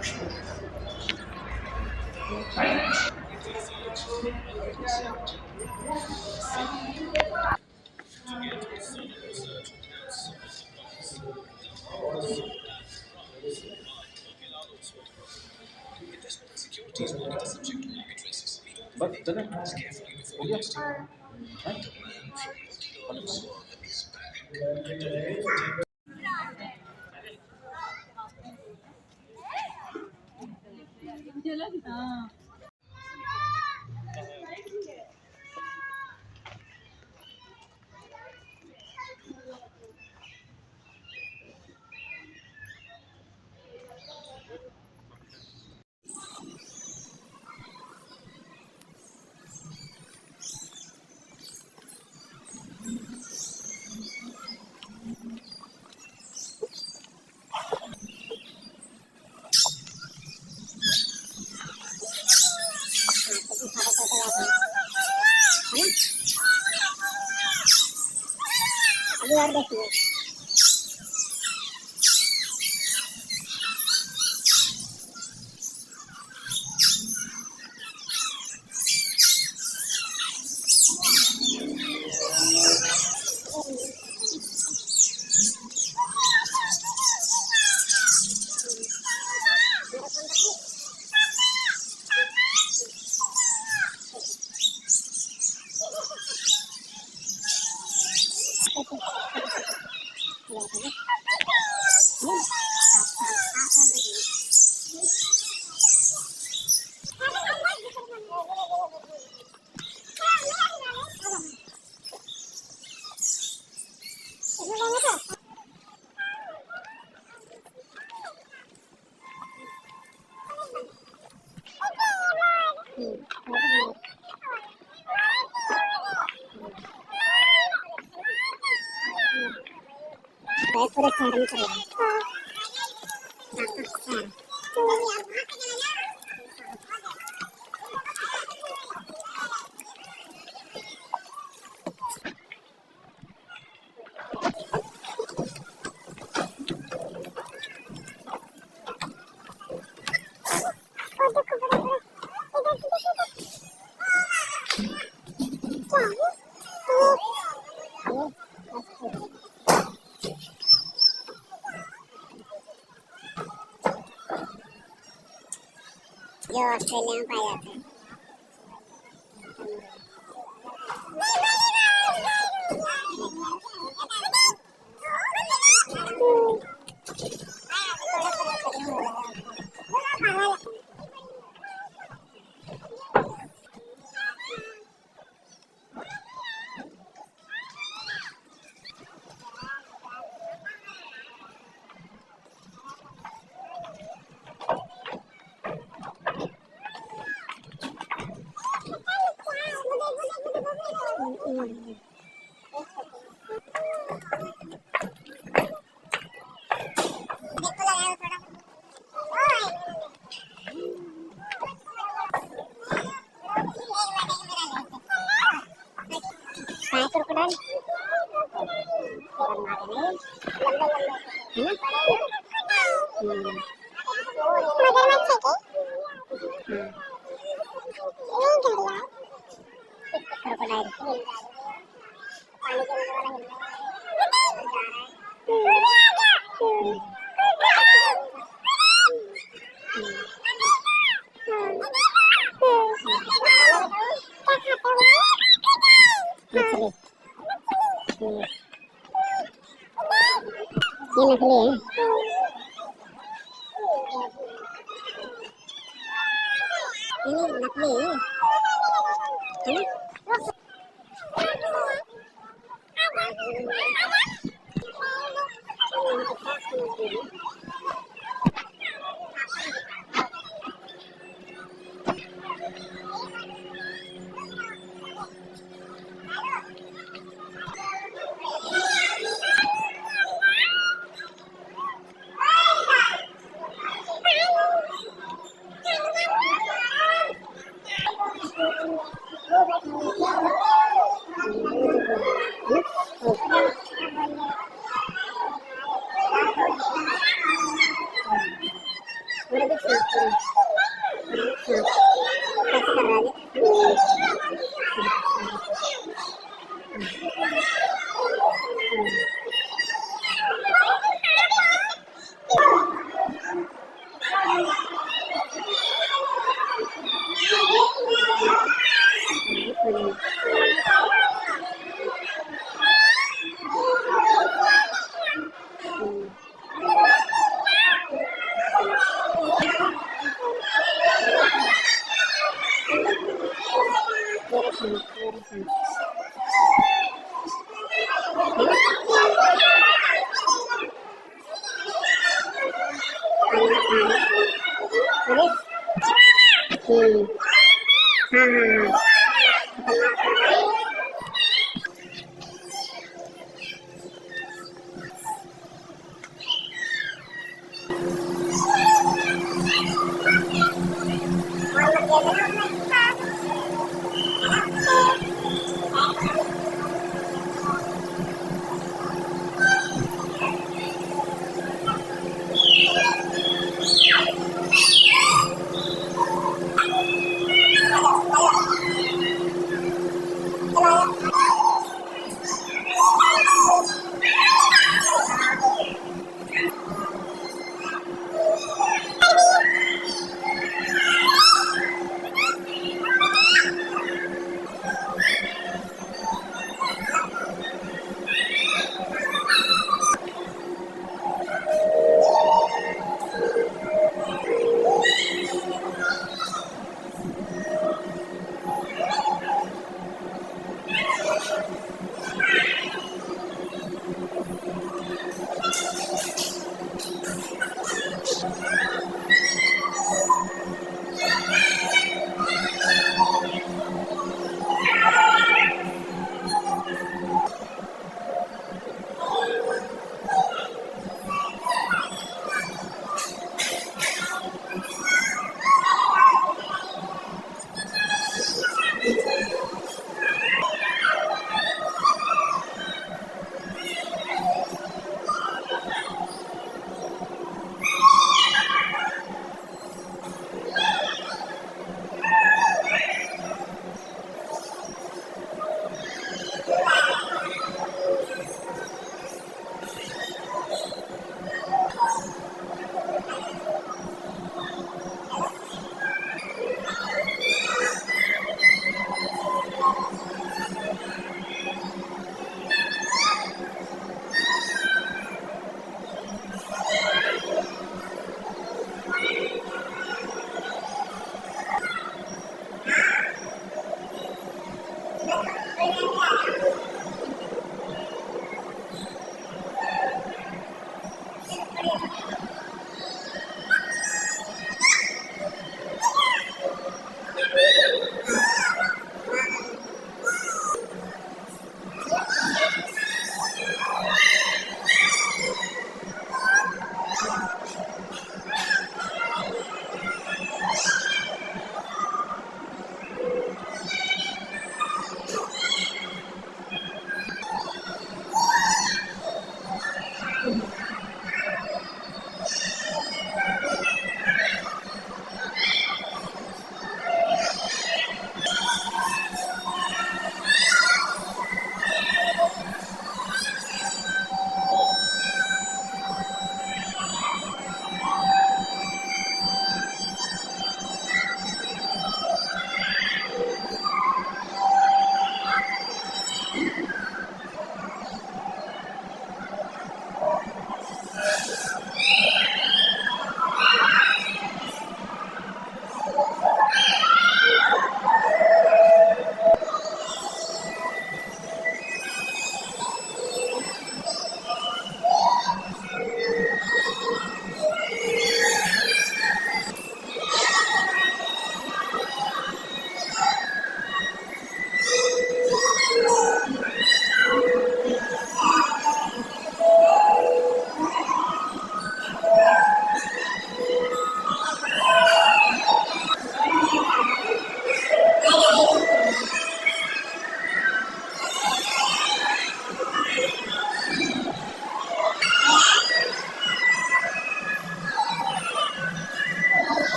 अभी और देखिए पूरे फार्म कर जो ऑस्ट्रेलिया में पाए जाते हैं। ये नकली है। ये नकली है। कैसे कर रहा है हम्म, हाँ हाँ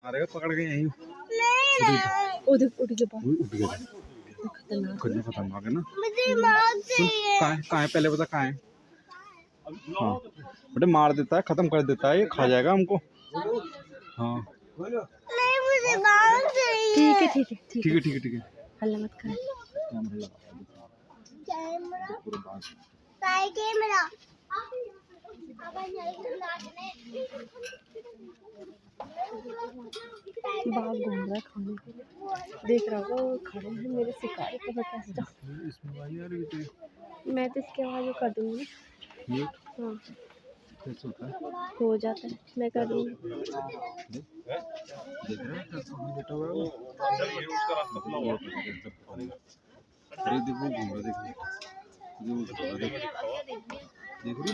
मारेगा पकड़ के यहीं उधर उठ के पास उठ गया। खतरनाक कितना खतरनाक है ना। कहाँ है पहले बता कहाँ है। हाँ बेटे मार देता है, खत्म कर देता है, ये खा जाएगा हमको। हाँ ठीक है ठीक है ठीक है ठीक है ठीक है। हल्ला मत कर। बाघ घूम रहा है खाने के लिए, देख रहा होगा वो खड़े हैं मेरे शिकारी को। बता मैं तो इसकी आवाज़ कर दूँगी। हाँ हो जाता है, मैं कर दूँगी। देख रहे हैं बेटा हुआ वो। अरे देखो घूम रहा, देख देख रही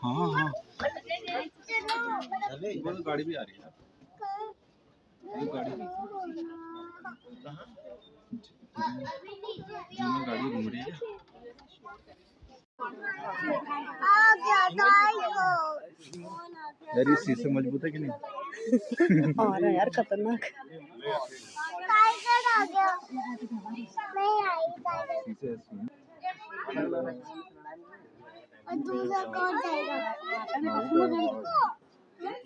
हाँ हाँ गाड़ी भी आ रही है। गाड़ी गाड़ी घूम रही है। यार ये शीशे मजबूत है कि नहीं? आ रहा है यार खतरनाक।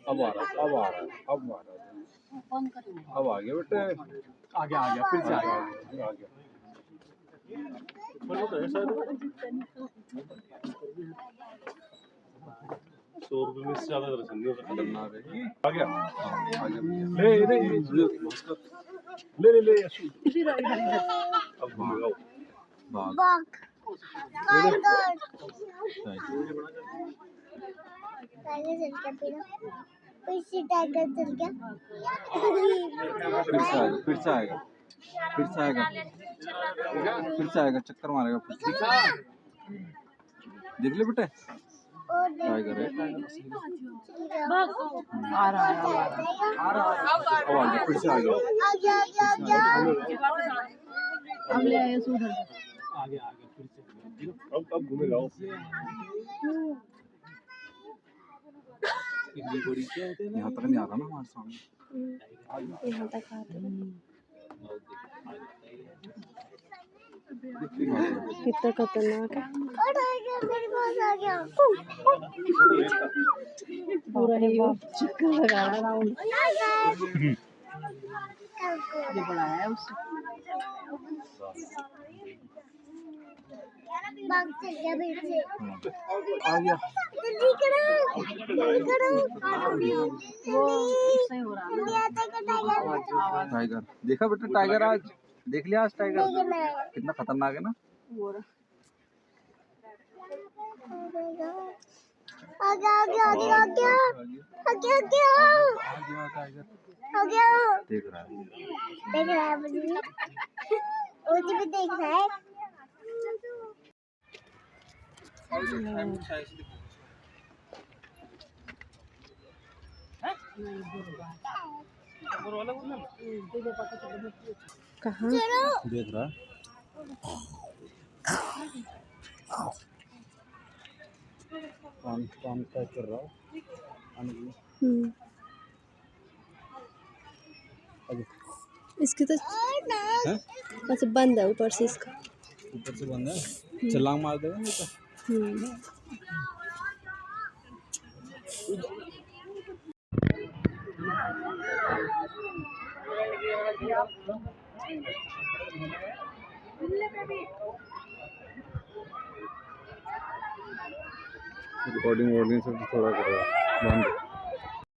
अब आ रहा अब आ गया बेटे। आ गया फिर से आ गया। 100 रुपये में इससे ज्यादा दर्शन नहीं होता। खतरनाक है। आ गया आ गया ले अब भाग फिर से आएगा चक्कर मारेगा फिर। देख ले बेटे टाइगर है। आ रहा है अब आ गया फिर से आ गया। अब ले आए उधर आ गया फिर से अब घूमेगा वो। यहाँ तक नहीं आ रहा ना हमारे सामने। यहाँ तक आते हैं। कितना खतरनाक है। पूरा ही वो चक्कर लगा रहा राउंड। ये बड़ा है उससे। बाग चल गया फिर से। आ गया जल्दी करो वो सही हो रहा है। टाइगर देखा बेटा, टाइगर आज देख लिया, आज टाइगर कितना खतरनाक है ना। आ गया देख रहा है मुझे भी देख रहा है। कहाँ देख रहा है। काम चेक कर रहा हूँ। इसकी तो अच्छा बंद है ऊपर से, इसका ऊपर से बंद है, छलांग मार देगा नहीं तो। रिकॉर्डिंग सब थोड़ा करेगा बंद।